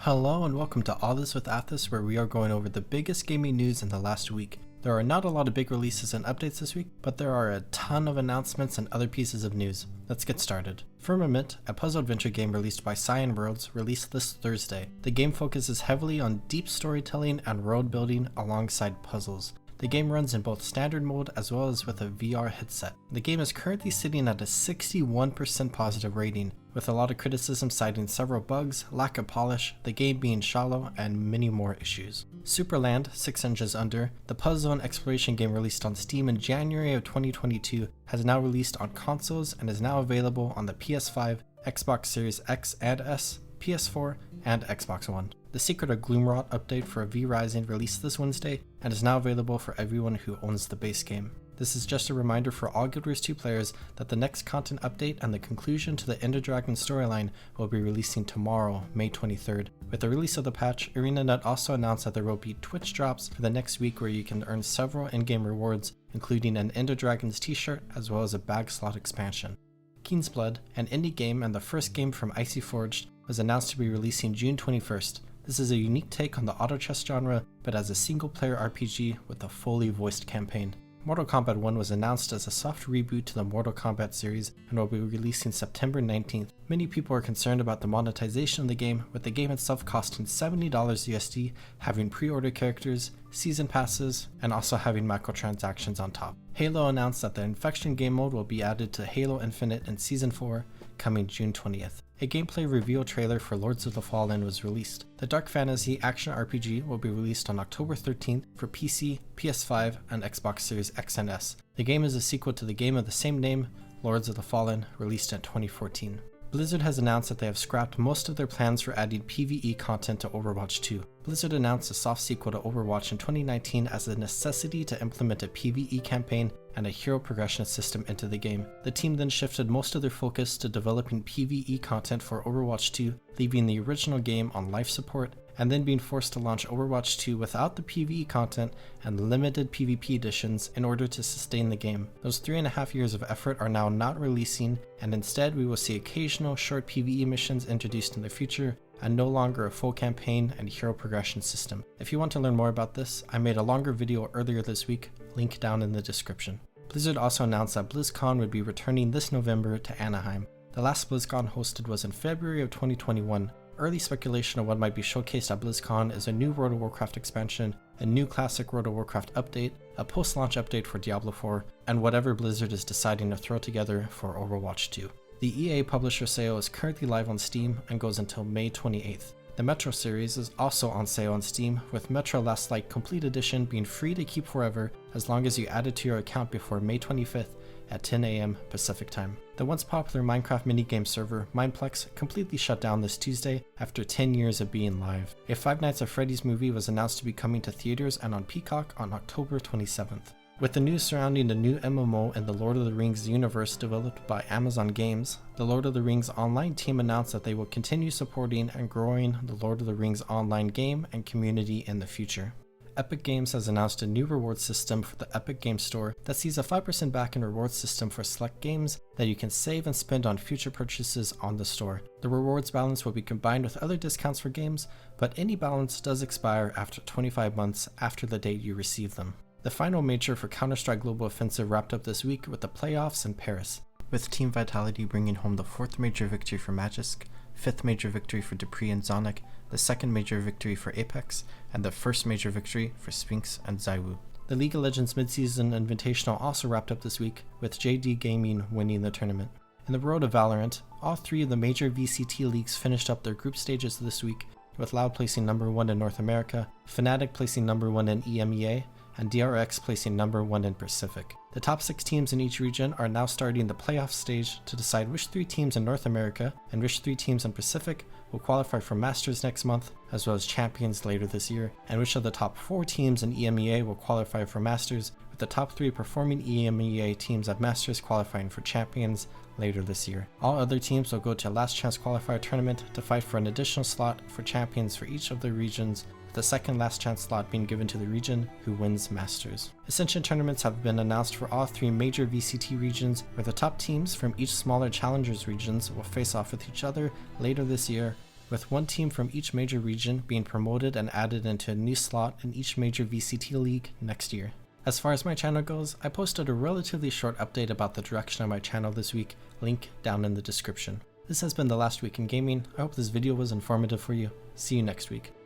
Hello and welcome to All This With Athis, where we are going over the biggest gaming news in the last week. There are not a lot of big releases and updates this week, but there are a ton of announcements and other pieces of news. Let's get started. Firmament, a puzzle adventure game released by Cyan Worlds, released this Thursday. The game focuses heavily on deep storytelling and world building alongside puzzles. The game runs in both standard mode as well as with a VR headset. The game is currently sitting at a 61% positive rating, with a lot of criticism citing several bugs, lack of polish, the game being shallow, and many more issues. Supraland, 6 inches under, the puzzle and exploration game released on Steam in January of 2022, has now released on consoles and is now available on the PS5, Xbox Series X and S, PS4, and Xbox One. The Secret of Gloomrot update for V-Rising released this Wednesday and is now available for everyone who owns the base game. This is just a reminder for all Guild Wars 2 players that the next content update and the conclusion to the Ender Dragon storyline will be releasing tomorrow, May 23rd. With the release of the patch, ArenaNet also announced that there will be Twitch drops for the next week where you can earn several in-game rewards, including an Ender Dragons t-shirt as well as a bag slot expansion. Kingsblood, an indie game and the first game from Icy Forged, was announced to be releasing June 21st. This is a unique take on the auto chess genre, but as a single-player RPG with a fully voiced campaign. Mortal Kombat 1 was announced as a soft reboot to the Mortal Kombat series and will be releasing September 19th. Many people are concerned about the monetization of the game, with the game itself costing $70 USD, having pre-order characters, season passes, and also having microtransactions on top. Halo announced that the Infection game mode will be added to Halo Infinite in Season 4, coming June 20th. A gameplay reveal trailer for Lords of the Fallen was released. The dark fantasy action RPG will be released on October 13th for PC, PS5, and Xbox Series X and S. The game is a sequel to the game of the same name, Lords of the Fallen, released in 2014. Blizzard has announced that they have scrapped most of their plans for adding PvE content to Overwatch 2. Blizzard announced a soft sequel to Overwatch in 2019 as a necessity to implement a PvE campaign and a hero progression system into the game. The team then shifted most of their focus to developing PvE content for Overwatch 2, leaving the original game on life support, and then being forced to launch Overwatch 2 without the PvE content and limited PvP editions in order to sustain the game. Those 3.5 years of effort are now not releasing, and instead we will see occasional short PvE missions introduced in the future, and no longer a full campaign and hero progression system. If you want to learn more about this, I made a longer video earlier this week, link down in the description. Blizzard also announced that Blizzcon would be returning this November to Anaheim. The last Blizzcon hosted was in February of 2021. Early speculation of what might be showcased at Blizzcon is a new World of Warcraft expansion, a new classic World of Warcraft update, a post-launch update for Diablo 4, and whatever Blizzard is deciding to throw together for Overwatch 2. The EA Publisher sale is currently live on Steam and goes until May 28th. The Metro series is also on sale on Steam, with Metro Last Light Complete Edition being free to keep forever as long as you add it to your account before May 25th at 10 AM Pacific Time. The once popular Minecraft minigame server, Mineplex, completely shut down this Tuesday after 10 years of being live. A Five Nights at Freddy's movie was announced to be coming to theaters and on Peacock on October 27th. With the news surrounding the new MMO in the Lord of the Rings universe developed by Amazon Games, the Lord of the Rings Online team announced that they will continue supporting and growing the Lord of the Rings Online game and community in the future. Epic Games has announced a new reward system for the Epic Games Store that sees a 5% back in reward system for select games that you can save and spend on future purchases on the store. The rewards balance will be combined with other discounts for games, but any balance does expire after 25 months after the date you receive them. The final major for Counter-Strike Global Offensive wrapped up this week with the playoffs in Paris, with Team Vitality bringing home the 4th major victory for Magisk, 5th major victory for Dupree and Zonic, the 2nd major victory for Apex, and the 1st major victory for Sphinx and Zywoo. The League of Legends Midseason Invitational also wrapped up this week, with JD Gaming winning the tournament. In the world of Valorant, all 3 of the major VCT leagues finished up their group stages this week, with Loud placing number 1 in North America, Fnatic placing number 1 in EMEA, and DRX placing number 1 in Pacific. The top 6 teams in each region are now starting the playoff stage to decide which 3 teams in North America and which 3 teams in Pacific will qualify for Masters next month, as well as Champions later this year, and which of the top 4 teams in EMEA will qualify for Masters, with the top 3 performing EMEA teams at Masters qualifying for Champions later this year. All other teams will go to a last chance qualifier tournament to fight for an additional slot for Champions for each of the regions, with the second last chance slot being given to the region who wins Masters. Ascension tournaments have been announced for all 3 major VCT regions, where the top teams from each smaller Challengers regions will face off with each other later this year, with one team from each major region being promoted and added into a new slot in each major VCT league next year. As far as my channel goes, I posted a relatively short update about the direction of my channel this week, link down in the description. This has been the last week in gaming. I hope this video was informative for you. See you next week.